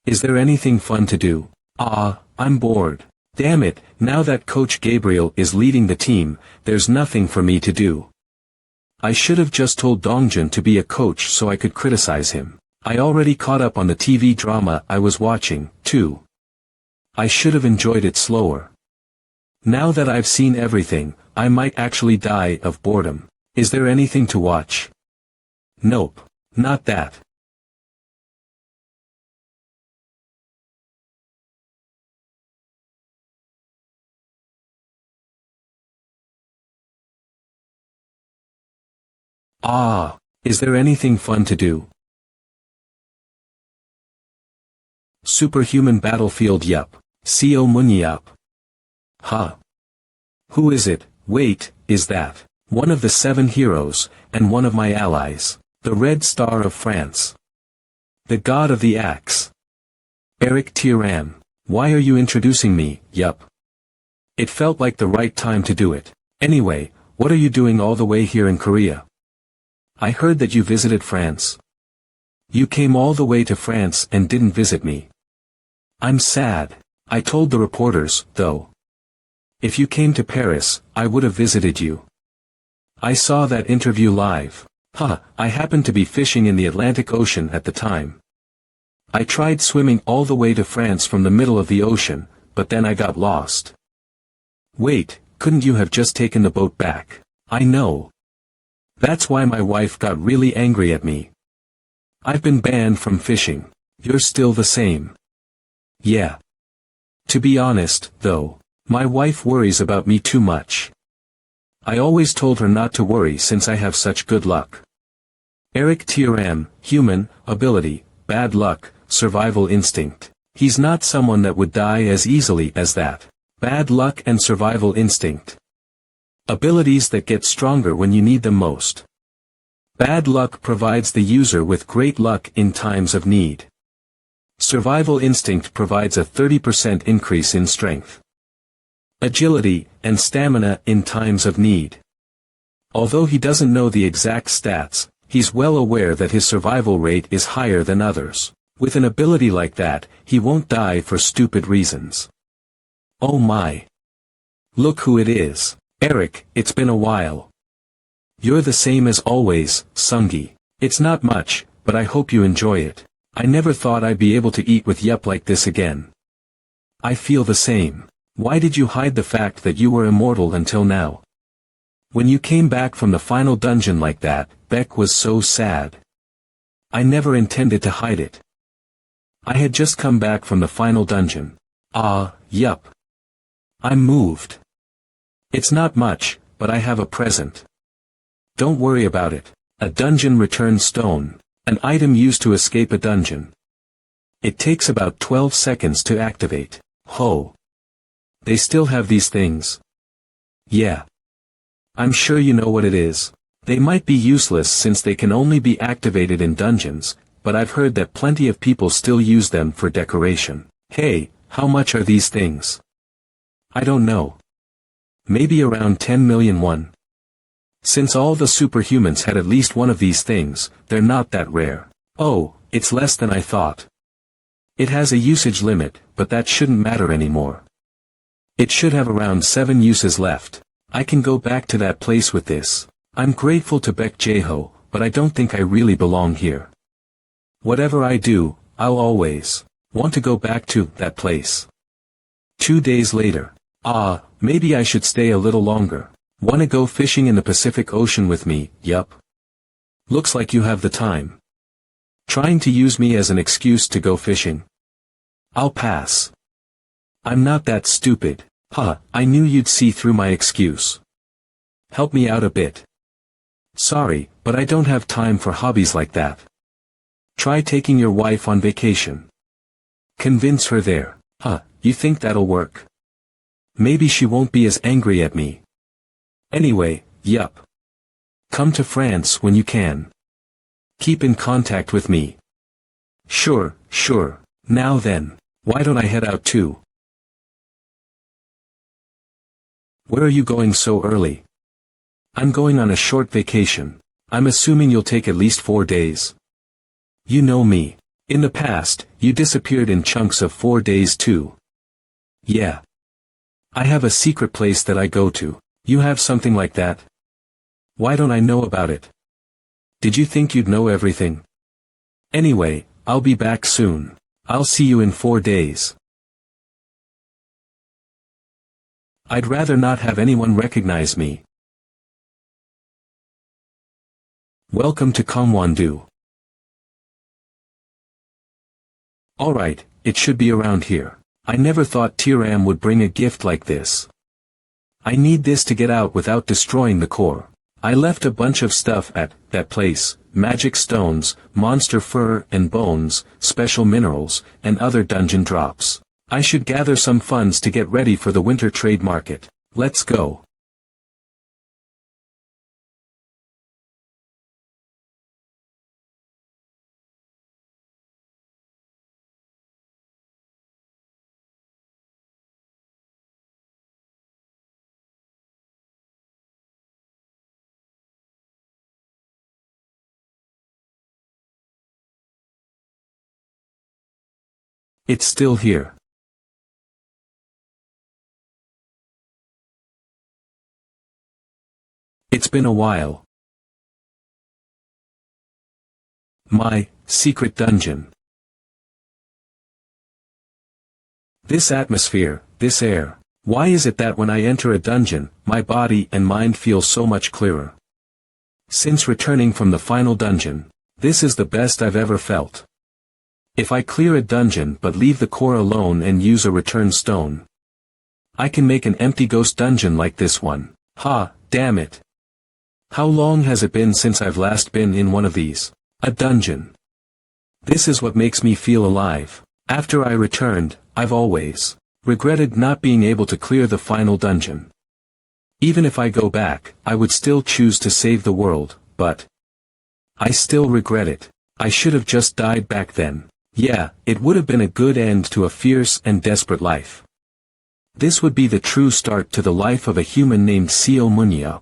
Is there anything fun to do? I'm bored. Damn it, now that Coach Gabriel is leading the team, there's nothing for me to do. I should have just told Dongjun to be a coach so I could criticize him. I already caught up on the TV drama I was watching, too. I should have enjoyed it slower. Now that I've seen everything, I might actually die of boredom. Is there anything to watch? Nope. Not that. Ah, is there anything fun to do? Superhuman battlefield yup. Co MANHWA. Huh. Who is it? Wait, is that one of the 7 heroes, and one of my allies, the Red Star of France? The god of the axe. Eric Tyran. Why are you introducing me? Yup. It felt like the right time to do it. Anyway, what are you doing all the way here in Korea? I heard that you visited France. You came all the way to France and didn't visit me. I'm sad. I told the reporters, though. If you came to Paris, I would have visited you. I saw that interview live. I happened to be fishing in the Atlantic Ocean at the time. I tried swimming all the way to France from the middle of the ocean, but then I got lost. Wait, couldn't you have just taken the boat back? I know. That's why my wife got really angry at me. I've been banned from fishing. You're still the same. Yeah. To be honest, though, my wife worries about me too much. I always told her not to worry since I have such good luck. Eric Tyran, human, ability, bad luck, survival instinct. He's not someone that would die as easily as that. Bad luck and survival instinct. Abilities that get stronger when you need them most. Bad luck provides the user with great luck in times of need. Survival instinct provides a 30% increase in strength, agility, and stamina in times of need. Although he doesn't know the exact stats, he's well aware that his survival rate is higher than others. With an ability like that, he won't die for stupid reasons. Oh my. Look who it is. Eric, it's been a while. You're the same as always, Sungi. It's not much, but I hope you enjoy it. I never thought I'd be able to eat with Yup like this again. I feel the same. Why did you hide the fact that you were immortal until now? When you came back from the final dungeon like that, Beck was so sad. I never intended to hide it. I had just come back from the final dungeon. Yup. I'm moved. It's not much, but I have a present. Don't worry about it. A dungeon return stone. An item used to escape a dungeon. It takes about 12 seconds to activate. Ho. They still have these things. Yeah. I'm sure you know what it is. They might be useless since they can only be activated in dungeons, but I've heard that plenty of people still use them for decoration. Hey, how much are these things? I don't know. Maybe around 10 million won. Since all the superhumans had at least one of these things, they're not that rare. Oh, it's less than I thought. It has a usage limit, but that shouldn't matter anymore. It should have around 7 uses left. I can go back to that place with this. I'm grateful to Baek Jae-ho, but I don't think I really belong here. Whatever I do, I'll always want to go back to that place. 2 days later. Maybe I should stay a little longer. Wanna go fishing in the Pacific Ocean with me? Yup. Looks like you have the time. Trying to use me as an excuse to go fishing? I'll pass. I'm not that stupid. I knew you'd see through my excuse. Help me out a bit. Sorry, but I don't have time for hobbies like that. Try taking your wife on vacation. Convince her there. You think that'll work? Maybe she won't be as angry at me. Anyway, yup. Come to France when you can. Keep in contact with me. Sure. Now then, why don't I head out too? Where are you going so early? I'm going on a short vacation. I'm assuming you'll take at least 4 days. You know me. In the past, you disappeared in chunks of 4 days too. Yeah. I have a secret place that I go to. You have something like that? Why don't I know about it? Did you think you'd know everything? Anyway, I'll be back soon. I'll see you in 4 days. I'd rather not have anyone recognize me. Welcome to Gangwon-do. Alright, it should be around here. I never thought Tyram would bring a gift like this. I need this to get out without destroying the core. I left a bunch of stuff at that place, magic stones, monster fur and bones, special minerals, and other dungeon drops. I should gather some funds to get ready for the winter trade market. Let's go. It's still here. It's been a while. My secret dungeon. This atmosphere, this air. Why is it that when I enter a dungeon, my body and mind feel so much clearer? Since returning from the final dungeon, this is the best I've ever felt. If I clear a dungeon but leave the core alone and use a return stone, I can make an empty ghost dungeon like this one. Ha, damn it. How long has it been since I've last been in one of these? A dungeon. This is what makes me feel alive. After I returned, I've always regretted not being able to clear the final dungeon. Even if I go back, I would still choose to save the world, but I still regret it. I should have just died back then. Yeah, it would have been a good end to a fierce and desperate life. This would be the true start to the life of a human named MANHWA.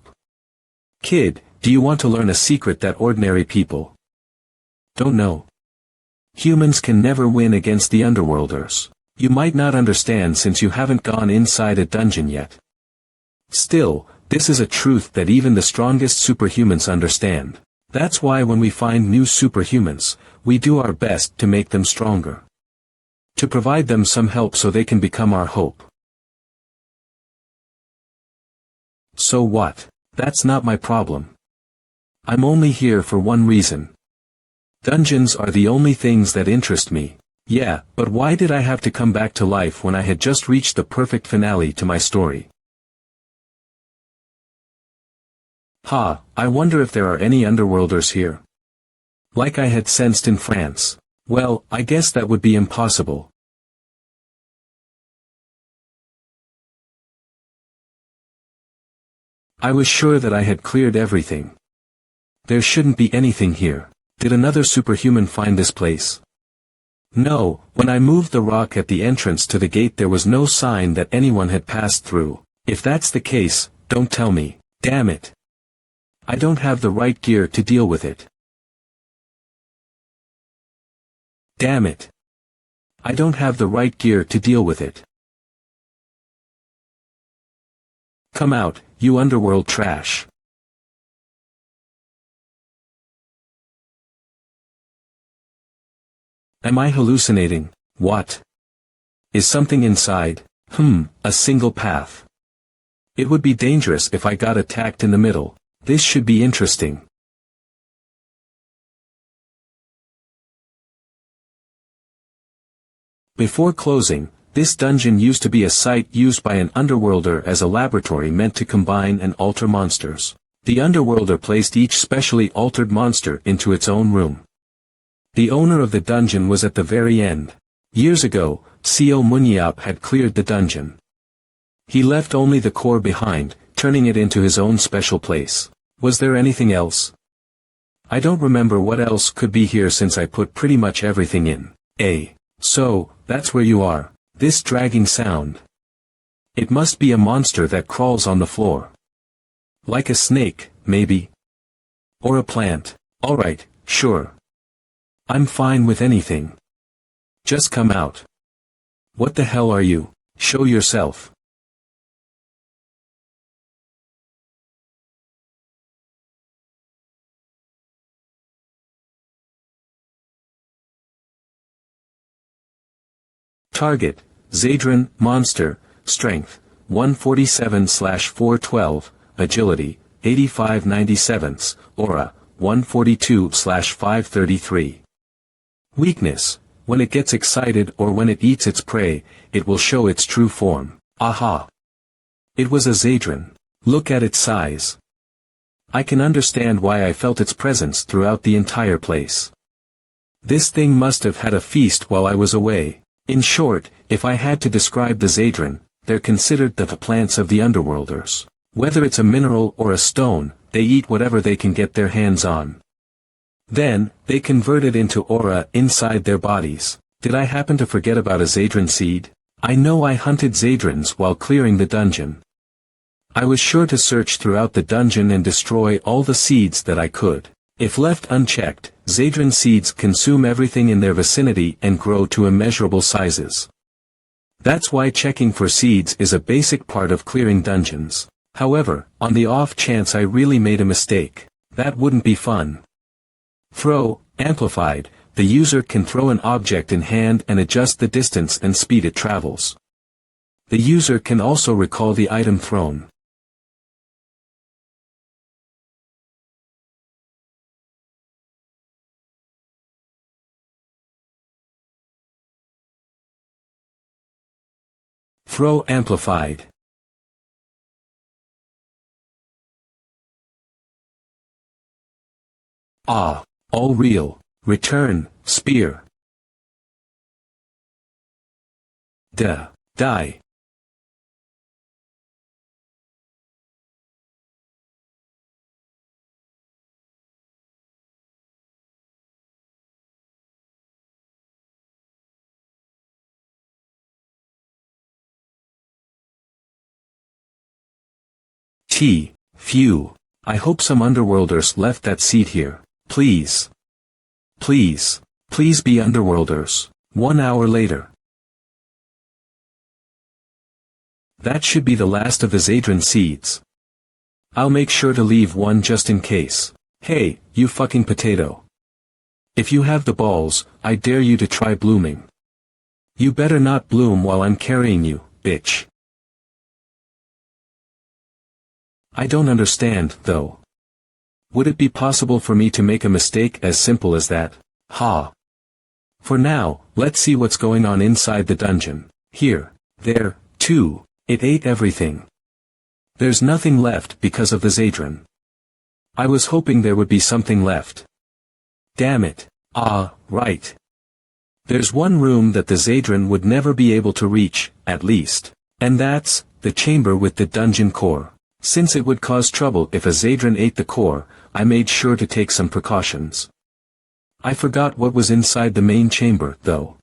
Kid, do you want to learn a secret that ordinary people don't know? Humans can never win against the underworlders. You might not understand since you haven't gone inside a dungeon yet. Still, this is a truth that even the strongest superhumans understand. That's why when we find new superhumans, we do our best to make them stronger. To provide them some help so they can become our hope. So what? That's not my problem. I'm only here for one reason. Dungeons are the only things that interest me. Yeah, but why did I have to come back to life when I had just reached the perfect finale to my story? Ha, I wonder if there are any underworlders here. Like I had sensed in France. Well, I guess that would be impossible. I was sure that I had cleared everything. There shouldn't be anything here. Did another superhuman find this place? No, when I moved the rock at the entrance to the gate there was no sign that anyone had passed through. If that's the case, don't tell me. Damn it. I don't have the right gear to deal with it. Damn it. I don't have the right gear to deal with it. Come out, you underworld trash. Am I hallucinating? What? Is something inside? A single path. It would be dangerous if I got attacked in the middle. This should be interesting. Before closing, this dungeon used to be a site used by an underworlder as a laboratory meant to combine and alter monsters. The underworlder placed each specially altered monster into its own room. The owner of the dungeon was at the very end. Years ago, MANHWA had cleared the dungeon. He left only the core behind, turning it into his own special place. Was there anything else? I don't remember what else could be here since I put pretty much everything in. So, that's where you are. This dragging sound. It must be a monster that crawls on the floor. Like a snake, maybe. Or a plant. Alright, sure. I'm fine with anything. Just come out. What the hell are you? Show yourself. Target, Zadran, Monster, Strength, 147/412, Agility, 85/97, Aura, 142/533. Weakness, when it gets excited or when it eats its prey, it will show its true form. Aha! It was a Zadran. Look at its size. I can understand why I felt its presence throughout the entire place. This thing must have had a feast while I was away. In short, if I had to describe the Zadran, they're considered the plants of the underworlders. Whether it's a mineral or a stone, they eat whatever they can get their hands on. Then, they convert it into aura inside their bodies. Did I happen to forget about a Zadran seed? I know I hunted Zadrans while clearing the dungeon. I was sure to search throughout the dungeon and destroy all the seeds that I could. If left unchecked, Zadran seeds consume everything in their vicinity and grow to immeasurable sizes. That's why checking for seeds is a basic part of clearing dungeons. However, on the off chance I really made a mistake, that wouldn't be fun. Throw, amplified, the user can throw an object in hand and adjust the distance and speed it travels. The user can also recall the item thrown. Throw amplified. Ah, all real. Return, spear. Die. Phew. I hope some underworlders left that seed here. Please. Please be underworlders. 1 hour later. That should be the last of the Zadran seeds. I'll make sure to leave one just in case. Hey, you fucking potato. If you have the balls, I dare you to try blooming. You better not bloom while I'm carrying you, bitch. I don't understand, though. Would it be possible for me to make a mistake as simple as that? Ha. For now, let's see what's going on inside the dungeon. Here, there, too, it ate everything. There's nothing left because of the Zadran. I was hoping there would be something left. Damn it. Ah, right. There's one room that the Zadran would never be able to reach, at least. And that's, the chamber with the dungeon core. Since it would cause trouble if a Zadran ate the core, I made sure to take some precautions. I forgot what was inside the main chamber, though.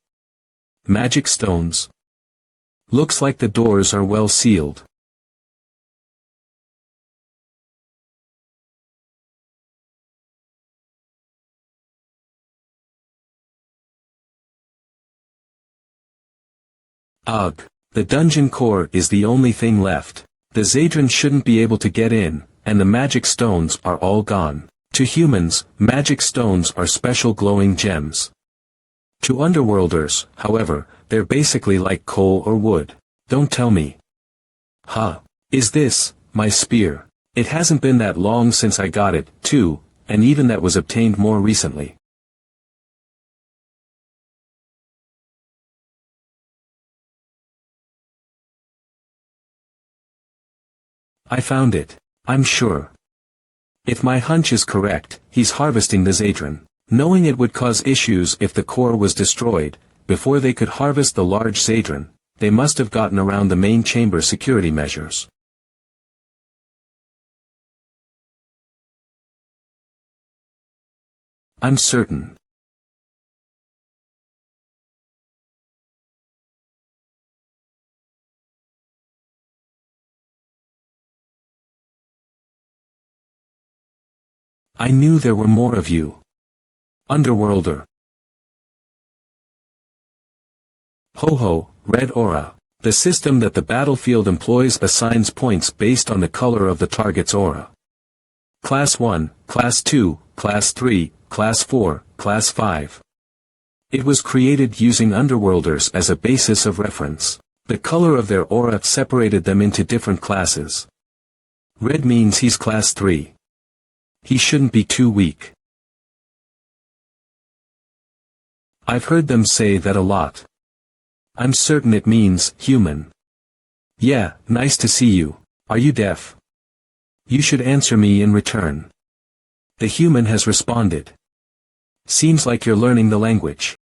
Magic stones. Looks like the doors are well sealed. Ugh. The dungeon core is the only thing left. The Zadran shouldn't be able to get in, and the magic stones are all gone. To humans, magic stones are special glowing gems. To underworlders, however, they're basically like coal or wood. Don't tell me. Huh. Is this, my spear? It hasn't been that long since I got it, too, and even that was obtained more recently. I found it. I'm sure. If my hunch is correct, he's harvesting the Zadran. Knowing it would cause issues if the core was destroyed, before they could harvest the large Zadran, they must have gotten around the main chamber security measures. I'm certain. I knew there were more of you. Underworlder. Ho-ho, red aura. The system that the battlefield employs assigns points based on the color of the target's aura. Class 1, Class 2, Class 3, Class 4, Class 5. It was created using underworlders as a basis of reference. The color of their aura separated them into different classes. Red means he's Class 3. He shouldn't be too weak. I've heard them say that a lot. I'm certain it means human. Yeah, nice to see you. Are you deaf? You should answer me in return. The human has responded. Seems like you're learning the language.